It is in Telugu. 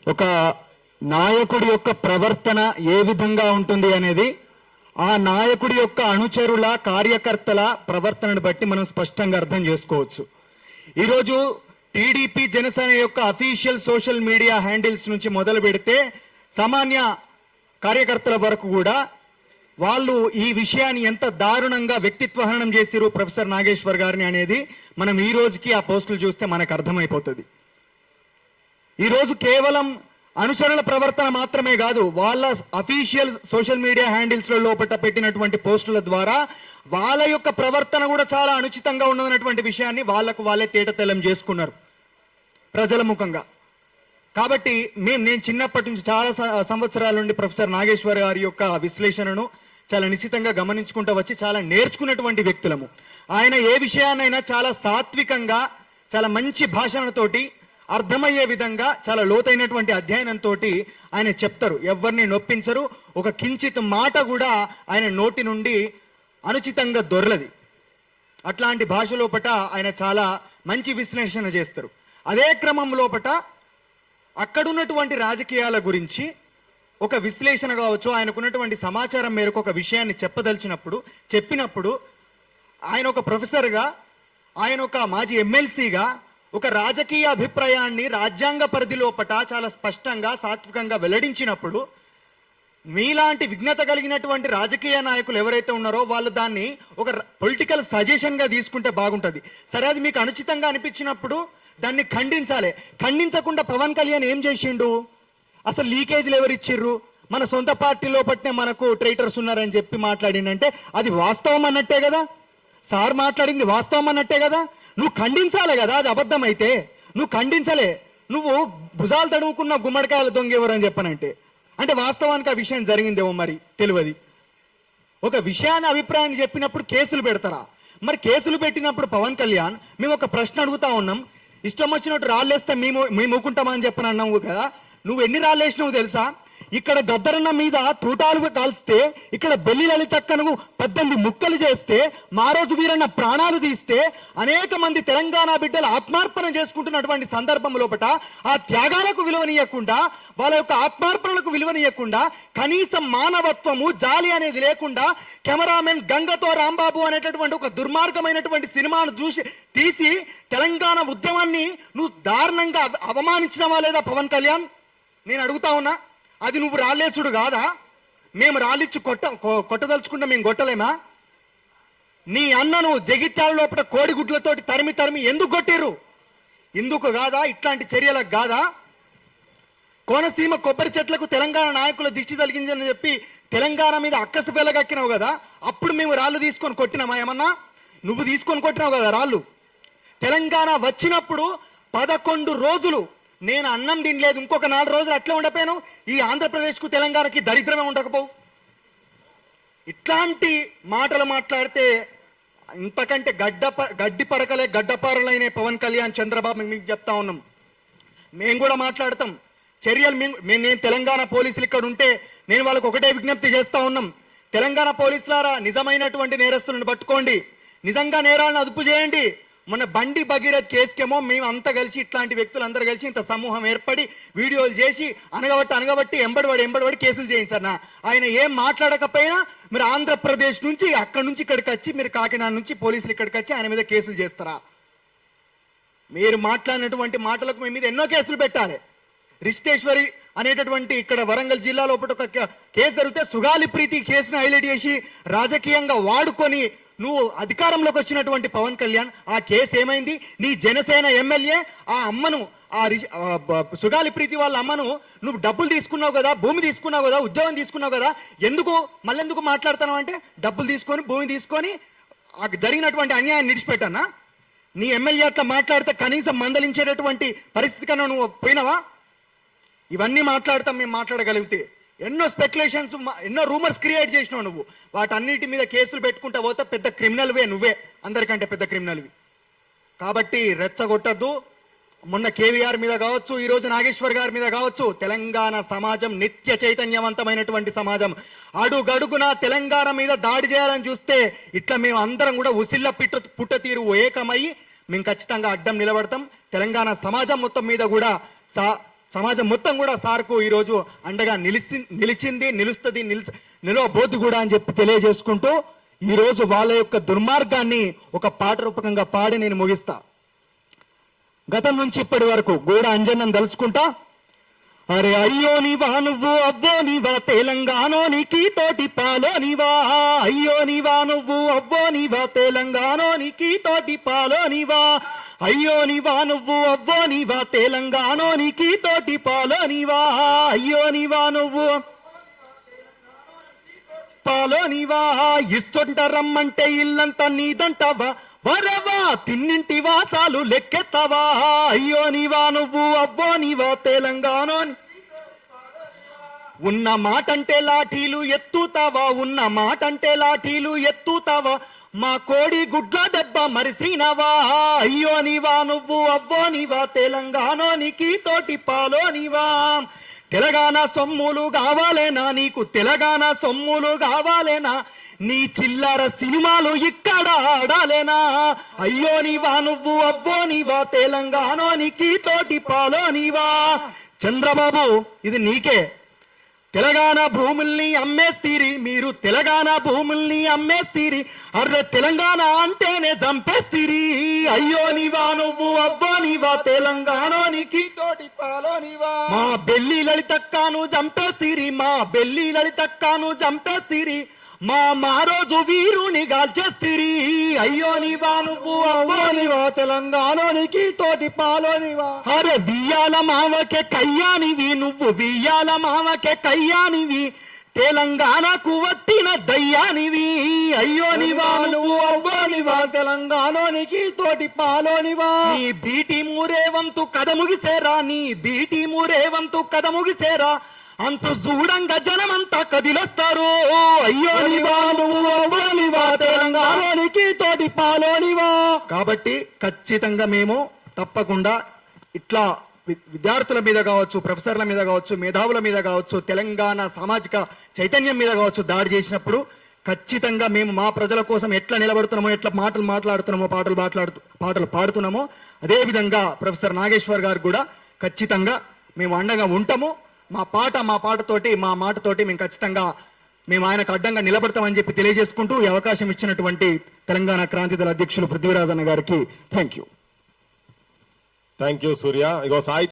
ఒక నాయకుడి యొక్క ప్రవర్తన ఏ విధంగా ఉంటుంది అనేది ఆ నాయకుడి యొక్క అనుచరుల కార్యకర్తల ప్రవర్తనను బట్టి మనం స్పష్టంగా అర్థం చేసుకోవచ్చు. ఈరోజు టీడీపీ జనసేన యొక్క అఫీషియల్ సోషల్ మీడియా హ్యాండిల్స్ నుంచి మొదలు పెడితే సామాన్య కార్యకర్తల వరకు కూడా వాళ్ళు ఈ విషయాన్ని ఎంత దారుణంగా వ్యక్తిత్వ హననం చేసిరు ప్రొఫెసర్ నాగేశ్వర్ గారిని అనేది మనం ఈ రోజుకి ఆ పోస్టులు చూస్తే మనకు అర్థమైపోతుంది. ఈరోజు కేవలం అనుచరుల ప్రవర్తన మాత్రమే కాదు, వాళ్ళ అఫీషియల్ సోషల్ మీడియా హ్యాండిల్స్ లో లోపల పెట్టినటువంటి పోస్టుల ద్వారా వాళ్ళ యొక్క ప్రవర్తన కూడా చాలా అనుచితంగా ఉన్నదన్నటువంటి విషయాన్ని వాళ్ళకు వాళ్ళే తేటతెల్లం చేసుకున్నారు ప్రజల ముఖంగా. కాబట్టి నేను చిన్నప్పటి నుంచి చాలా సంవత్సరాల నుండి ప్రొఫెసర్ నాగేశ్వర్ గారి యొక్క విశ్లేషణను చాలా నిశ్చితంగా గమనించుకుంటూ వచ్చి చాలా నేర్చుకున్నటువంటి వ్యక్తులము. ఆయన ఏ విషయాన్నైనా చాలా సాత్వికంగా చాలా మంచి భాషణతోటి అర్థమయ్యే విధంగా చాలా లోతైనటువంటి అధ్యయనంతో ఆయన చెప్తారు. ఎవరిని నొప్పించరు. ఒక కించిత్ మాట కూడా ఆయన నోటి నుండి అనుచితంగా దొరలది. అట్లాంటి భాష లోపట ఆయన చాలా మంచి విశ్లేషణ చేస్తారు. అదే క్రమం లోపట అక్కడున్నటువంటి రాజకీయాల గురించి ఒక విశ్లేషణ కావచ్చు, ఆయనకున్నటువంటి సమాచారం మేరకు ఒక విషయాన్ని చెప్పినప్పుడు ఆయన ఒక ప్రొఫెసర్గా, ఆయన ఒక మాజీ ఎమ్మెల్సీగా ఒక రాజకీయ అభిప్రాయాన్ని రాజ్యాంగ పరిధి లోపట చాలా స్పష్టంగా సాత్వికంగా వెల్లడించినప్పుడు మీలాంటి విఘ్నత కలిగినటువంటి రాజకీయ నాయకులు ఎవరైతే ఉన్నారో వాళ్ళు దాన్ని ఒక పొలిటికల్ సజెషన్ గా తీసుకుంటే బాగుంటది. సరే, అది మీకు అనుచితంగా అనిపించినప్పుడు దాన్ని ఖండించాలి. ఖండించకుండా పవన్ కళ్యాణ్ ఏం చేసిండు? అసలు లీకేజీలు ఎవరిచ్చిర్రు? మన సొంత పార్టీ లోపట్నే మనకు ట్రైటర్స్ ఉన్నారని చెప్పి మాట్లాడిందంటే అది వాస్తవం అన్నట్టే కదా. సార్ మాట్లాడింది వాస్తవం అన్నట్టే కదా. నువ్వు ఖండించాలి కదా. అది అబద్ధం అయితే నువ్వు ఖండించలే. నువ్వు భుజాలు తడుముకున్న గుమ్మడికాయల దొంగ ఎవరని చెప్పనంటే అంటే వాస్తవానికి ఆ విషయం జరిగిందేమో మరి తెలియదు. ఒక విషయాన్ని అభిప్రాయాన్ని చెప్పినప్పుడు కేసులు పెడతారా? మరి కేసులు పెట్టినప్పుడు పవన్ కళ్యాణ్ మేము ఒక ప్రశ్న అడుగుతా ఉన్నాం. ఇష్టం వచ్చినట్టు రాళ్ళేస్తే మేము ఊకుంటామా అని చెప్పని అన్నావు కదా. నువ్వు ఎన్ని రాళ్ళేసినావు తెలుసా? ఇక్కడ గద్దరన్న మీద తూటాలు కాల్స్తే, ఇక్కడ బెల్లి లలితక్కను 18 ముక్కలు చేస్తే, మారోజు వీరన్న ప్రాణాలు తీస్తే, అనేక మంది తెలంగాణ బిడ్డలు ఆత్మార్పణ చేసుకుంటున్నటువంటి సందర్భం లోపట ఆ త్యాగాలకు విలువనీయకుండా, వాళ్ళ యొక్క ఆత్మార్పణలకు విలువనీయకుండా, కనీసం మానవత్వము జాలి అనేది లేకుండా కెమెరామెన్ గంగతో రాంబాబు అనేటటువంటి ఒక దుర్మార్గమైనటువంటి సినిమాను తీసి తెలంగాణ ఉద్యమాన్ని నువ్వు దారుణంగా అవమానించినవా లేదా పవన్ కళ్యాణ్? నేను అడుగుతా ఉన్నా. అది నువ్వు రాళ్ళేసుడు కాదా? మేము రాళ్ళిచ్చి కొట్టదలుచుకుంటే మేము కొట్టలేమా? నీ అన్నను జగిత్యాల లోపల కోడిగుడ్లతోటి తరిమి ఎందుకు కొట్టిర్రు? ఇందుకు కాదా? ఇట్లాంటి చర్యలకు కాదా? కోనసీమ కొబ్బరి చెట్లకు తెలంగాణ నాయకుల దిష్టి తగిలిందని చెప్పి తెలంగాణ మీద అక్కసు వెలగక్కినావు కదా. అప్పుడు మేము రాళ్ళు తీసుకొని కొట్టినామా ఏమన్నా? నువ్వు తీసుకొని కొట్టినావు కదా రాళ్ళు. తెలంగాణ వచ్చినప్పుడు 11 రోజులు నేను అన్నం తినలేదు. ఇంకొక 4 రోజులు అట్లా ఉండపోయాను. ఈ ఆంధ్రప్రదేశ్కు తెలంగాణకి దరిద్రమే ఉండకపోవు. ఇట్లాంటి మాటలు మాట్లాడితే ఇంతకంటే గడ్డి పరకలే గడ్డపారలైన పవన్ కళ్యాణ్, చంద్రబాబు మీకు చెప్తా ఉన్నాం. మేము కూడా మాట్లాడతాం. చర్యలు నేను తెలంగాణ పోలీసులు ఇక్కడ ఉంటే నేను వాళ్ళకు ఒకటే విజ్ఞప్తి చేస్తా ఉన్నాం. తెలంగాణ పోలీసులారా, నిజమైనటువంటి నేరస్తులను పట్టుకోండి. నిజంగా నేరాలను అదుపు చేయండి. మొన్న బండి భగీరథ్ కేసుకేమో మేము అంతా కలిసి, ఇట్లాంటి వ్యక్తులు అందరూ కలిసి ఇంత సమూహం ఏర్పడి వీడియోలు చేసి అనగబట్టి ఎంబడివాడి కేసులు చేయించారు. ఆయన ఏం మాట్లాడకపోయినా మీరు ఆంధ్రప్రదేశ్ నుంచి అక్కడి నుంచి ఇక్కడికి వచ్చి, మీరు కాకినాడ నుంచి పోలీసులు ఇక్కడికి వచ్చి ఆయన మీద కేసులు చేస్తారా? మీరు మాట్లాడినటువంటి మాటలకు మీ మీద ఎన్నో కేసులు పెట్టాలి. రిషితేశ్వరి అనేటటువంటి ఇక్కడ వరంగల్ జిల్లా లోపల ఒక కేసు జరిగితే సుగాలి ప్రీతి కేసును హైలైట్ చేసి రాజకీయంగా వాడుకొని నువ్వు అధికారంలోకి వచ్చినటువంటి పవన్ కళ్యాణ్, ఆ కేసు ఏమైంది? నీ జనసేన ఎమ్మెల్యే ఆ అమ్మను, ఆ సుగాలి ప్రీతి వాళ్ళ అమ్మను నువ్వు డబ్బులు తీసుకున్నావు కదా, భూమి తీసుకున్నావు కదా, ఉద్యోగం తీసుకున్నావు కదా, మళ్ళెందుకు మాట్లాడుతున్నావు అంటే డబ్బులు తీసుకొని భూమి తీసుకొని జరిగినటువంటి అన్యాయాన్ని విడిచిపెట్టానా? నీ ఎమ్మెల్యే అట్లా మాట్లాడితే కనీసం మందలించేటటువంటి పరిస్థితి కన్నా నువ్వు పోయినావా? ఇవన్నీ మాట్లాడతాం మేము మాట్లాడగలిగితే. ఎన్నో స్పెక్యులేషన్స్, ఎన్నో రూమర్స్ క్రియేట్ చేసినావు నువ్వు. వాటన్నిటి మీద కేసులు పెట్టుకుంటా పోతే పెద్ద క్రిమినల్వే నువ్వే, అందరికంటే పెద్ద క్రిమినల్వి. కాబట్టి రెచ్చగొట్టద్దు. మొన్న కేవీఆర్ మీద కావచ్చు, ఈ రోజు నాగేశ్వర్ గారి మీద కావచ్చు, తెలంగాణ సమాజం నిత్య చైతన్యవంతమైనటువంటి సమాజం. అడుగడుగునా తెలంగాణ మీద దాడి చేయాలని చూస్తే ఇట్లా మేము అందరం కూడా ఉసిళ్ళ పుట్ట తీరు ఏకమై మేము ఖచ్చితంగా అడ్డం నిలబడతాం. తెలంగాణ సమాజం మొత్తం మీద కూడా సమాజం మొత్తం కూడా సార్కు ఈరోజు అండగా నిలిచింది, నిలవబోద్దు కూడా అని చెప్పి తెలియజేసుకుంటూ ఈ రోజు వాళ్ళ యొక్క దుర్మార్గాన్ని ఒక పాట రూపకంగా పాడి నేను ముగిస్తా. గతం నుంచి ఇప్పటి వరకు గూడ అంజన్నను తలుసుకుంటా. అరే అయ్యో నీవా నువ్వు అవ్వో నీవా తెలంగాణోనికి తోటి పాలోనివా, అయ్యో నీవా నువ్వు అవ్వో నీవా తెలంగాణోనికి తోటి పాలోనివా, అయ్యో నీవా నువ్వు అవ్వో నీవా తెలంగాణోనికి తోటి పాలోనివా, అయ్యో నీవా నువ్వు పాలోనివా. ఇస్తుంట రమ్మంటే ఇల్లంతా నీదంటావా, వరవా తిన్నింటి వాసాలు లెక్కెత్తవా, అయ్యో నీవా నువ్వు అవ్వో నీవా తెలంగాణోని ఉన్న మాటంటే లాఠీలు ఎత్తుతావా, ఉన్న మాటంటే లాఠీలు ఎత్తుతావా, మా కోడి గుడ్ల దెబ్బ మరిసినవా, అయ్యో నీవా నువ్వు అవ్వో నీవా తెలంగాణోనికి తోటి పాలోనివా. తెలంగాణ సొమ్ములు కావాలేనా నీకు, తెలంగాణ సొమ్ములు కావాలేనా, నీ చిల్లర సినిమాలు ఇక్కడ ఆడాలేనా, అయ్యో నీవా నువ్వు అవ్వో నీవా తెలంగాణోనికి తోటి పాలోనివా. చంద్రబాబు ఇది నీకే, తెలంగాణ భూముల్ని అమ్మేస్తీరి మీరు, తెలంగాణ భూముల్ని అమ్మేస్తీరి, అర్రే తెలంగాణ అంటేనే చంపేస్తీరి, అయ్యో నీవా నువ్వు అవ్వో నీవా తెలంగాణోనికి తోటి పాలోనివా. మా బెల్లి లలితక్కను చంపేస్తీరి, మా బెల్లి లలితక్కను చంపేస్తీరి, మా రోజు వీరుని గాల్చేస్తీరి, అయ్యో నీవా నువ్వు అవ్వో నీవా తెలంగాణోనికి తోటి పాలోనివా. అరే బియ్యాల మావకే కయ్యానివి నువ్వు, బియ్యాల మావకే కయ్యానివి, తెలంగాణకు వట్టిన దయ్యానివి, అయ్యో నీవా నువ్వు అవ్వో నీవా తెలంగాణోనికి తోటి పాలోనివా. నీ బీటి మూరేవంతు కథ ముగిసేరా, నీ బీటి మూరేవంతు కథ ముగిసేరా, అంతు చూడంగా జనమంతా కదిలొస్తారు, అయ్యో నీవా నువ్వు అవ్వో నీవా తెలంగాణోనికి తోటి పాలోనివా. కాబట్టి ఖచ్చితంగా మేము తప్పకుండా ఇట్లా విద్యార్థుల మీద కావచ్చు, ప్రొఫెసర్ల మీద కావచ్చు, మేధావుల మీద కావచ్చు, తెలంగాణ సామాజిక చైతన్యం మీద కావచ్చు దాడి చేసినప్పుడు ఖచ్చితంగా మేము మా ప్రజల కోసం ఎట్లా నిలబడుతున్నామో, ఎట్లా మాటలు మాట్లాడుతున్నామో, పాటలు పాడుతున్నామో అదే విధంగా ప్రొఫెసర్ నాగేశ్వర్ గారు కూడా ఖచ్చితంగా మేము అండగా ఉంటాము. మా పాటతోటి మా మాటతోటి మేము ఖచ్చితంగా మేము ఆయనకు అడ్డంగా నిలబడతామని చెప్పి తెలియజేసుకుంటూ ఈ అవకాశం ఇచ్చినటువంటి తెలంగాణ క్రాంతి దళ అధ్యక్షులు పృథ్వీరాజ్ అన్న గారికి thank you. Surya. Ego Sai